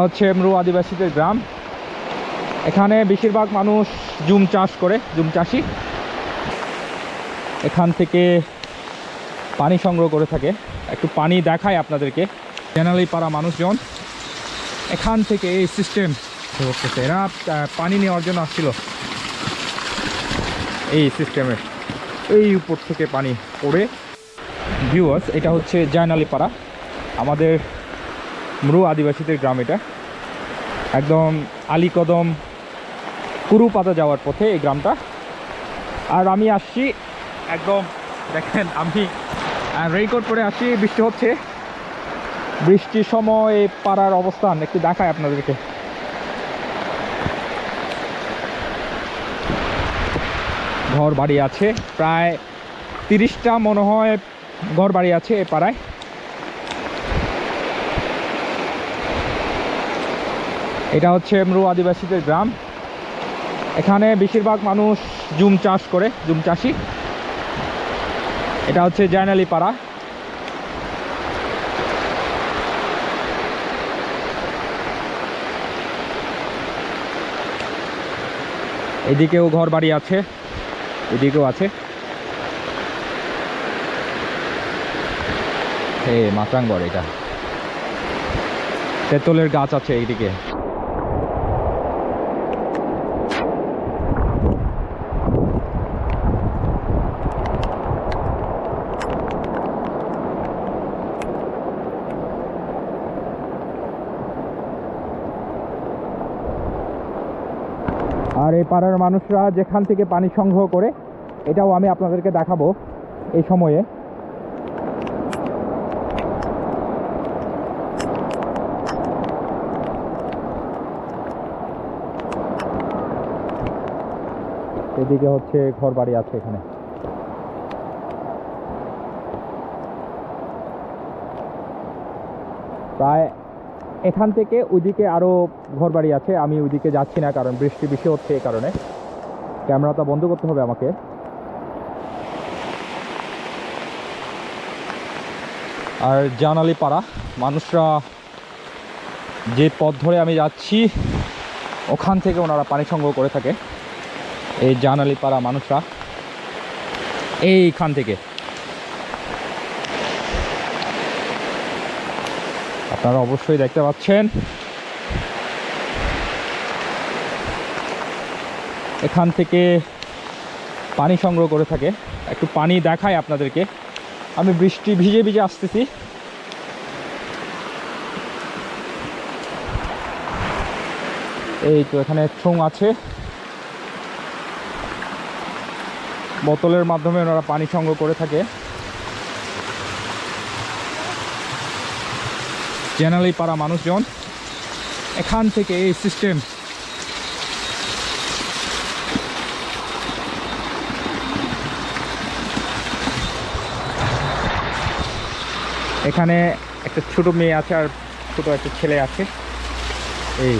হচ্ছে মরু আদিবাসীদের গ্রাম। এখানে বেশিরভাগ মানুষ জুম চাষ করে, জুম চাষি। এখান থেকে পানি সংগ্রহ করে থাকে। একটু পানি দেখায় আপনাদেরকে। জেনারেলি পাড়া মানুষজন এখান থেকে এই সিস্টেম করতেছে, এরা পানি নেওয়ার জন্য আসছিল। এই সিস্টেমের এই উপর থেকে পানি পড়ে। ভিউয়ার্স, এটা হচ্ছে জয়নালী পাড়া, আমাদের মরু আদিবাসীদের গ্রাম। এটা একদম আলীকদম কুরুপাতা যাওয়ার পথে এই গ্রামটা। আর আমি আসছি একদম, দেখেন আমি রেইনকোট পরে আসছি, বৃষ্টি হচ্ছে। বৃষ্টির সময় এই পাড়ার অবস্থান একটু দেখায় আপনাদেরকে। ঘর বাড়ি আছে প্রায় 30টা মনে হয় ঘর বাড়ি আছে এই পাড়ায়। এটা হচ্ছে মরু আদিবাসীদের গ্রাম। এখানে বেশিরভাগ মানুষ জুম চাষ করে, জুম চাষি। এটা হচ্ছে জয়নালী পাড়া। এদিকেও ঘর বাড়ি আছে, এদিকেও আছে। এই মাচাঙ্গর, এটা তেঁতুলের গাছ আছে এইদিকে। আর এই পাড়ার মানুষরা যেখান থেকে পানি সংগ্রহ করে, এটাও আমি আপনাদেরকে দেখাবো এই সময়ে। এদিকে হচ্ছে ঘর বাড়ি আছে এখানে। প্রায় এখান থেকে ওইদিকে আরো ঘর বাড়ি আছে। আমি ওইদিকে যাচ্ছি না, কারণ বৃষ্টি বেশি হচ্ছে, এই কারণে ক্যামেরাটা বন্ধ করতে হবে আমাকে। আর জয়নালী পাড়া মানুষরা যে পথ ধরে আমি যাচ্ছি, ওখান থেকে ওনারা পানি সংগ্রহ করে থাকে। এই জয়নালী পাড়া মানুষরা এইখান থেকে, আপনারা অবশ্যই দেখতে পাচ্ছেন, এখান থেকে পানি সংগ্রহ করে থাকে। একটু পানি দেখায় আপনাদেরকে। আমি বৃষ্টি ভিজে ভিজে আসতেছি। এই তো এখানে ঠোং আছে, বোতলের মাধ্যমে ওনারা পানি সংগ্রহ করে থাকে। জেনারেলি পাড়া মানুষজন এখান থেকে এই সিস্টেম। এখানে একটা ছোট মেয়ে আছে আর ছোট একটা ছেলে আছে। এই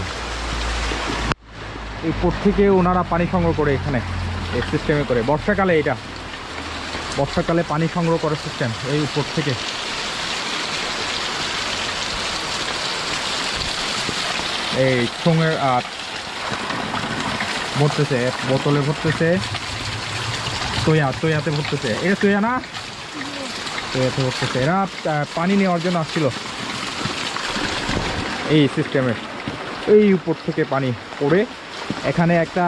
উপর থেকে ওনারা পানি সংগ্রহ করে এখানে এই সিস্টেমে করে। বর্ষাকালে, এটা বর্ষাকালে পানি সংগ্রহ করার সিস্টেম এই উপর থেকে। এই ঠোঙের ভরতেছে, বোতলে ভরতেছে, তোয়াতে ভরতেছে। এটা তোয়া না, তোয়াতে ভরতেছে। এরা পানি নেওয়ার জন্য আসছিল এই সিস্টেমের। এই উপর থেকে পানি পড়ে এখানে একটা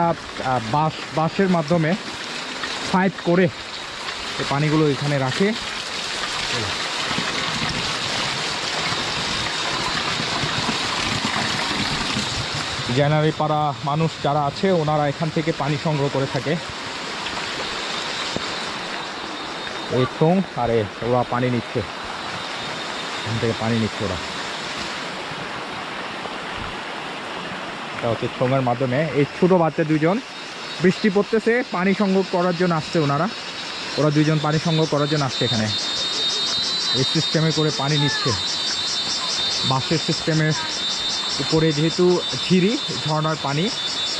বাঁশের মাধ্যমে পাইপ করে এই পানিগুলো এখানে রাখে। জেনারেলি পাড়া মানুষ যারা আছে, ওনারা এখান থেকে পানি সংগ্রহ করে থাকে। এই ঠোং আরে ওরা পানি নিচ্ছে, এখান থেকে পানি নিচ্ছে ওরা। এটা হচ্ছে ঠোঙের মাধ্যমে। এই ছোটো বাচ্চা দুজন, বৃষ্টি পড়তেছে, পানি সংগ্রহ করার জন্য আসছে ওরা দুজন পানি সংগ্রহ করার জন্য আসছে এখানে। এই সিস্টেমে করে পানি নিচ্ছে, বাঁশের সিস্টেমের উপরে যেহেতু ঝিরি, ঝর্ণার পানি,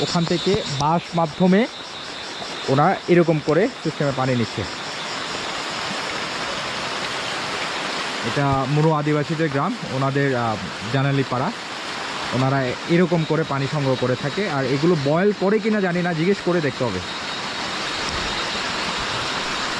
ওখান থেকে বাঁশ মাধ্যমে ওরা এরকম করে সিস্টেমে পানি নিচ্ছে। এটা মরু আদিবাসীদের গ্রাম, ওনাদের জয়নালী পাড়া। ওনারা এরকম করে পানি সংগ্রহ করে থাকে। আর এগুলো বয়েল করে কিনা জানি না, জিজ্ঞেস করে দেখতে হবে।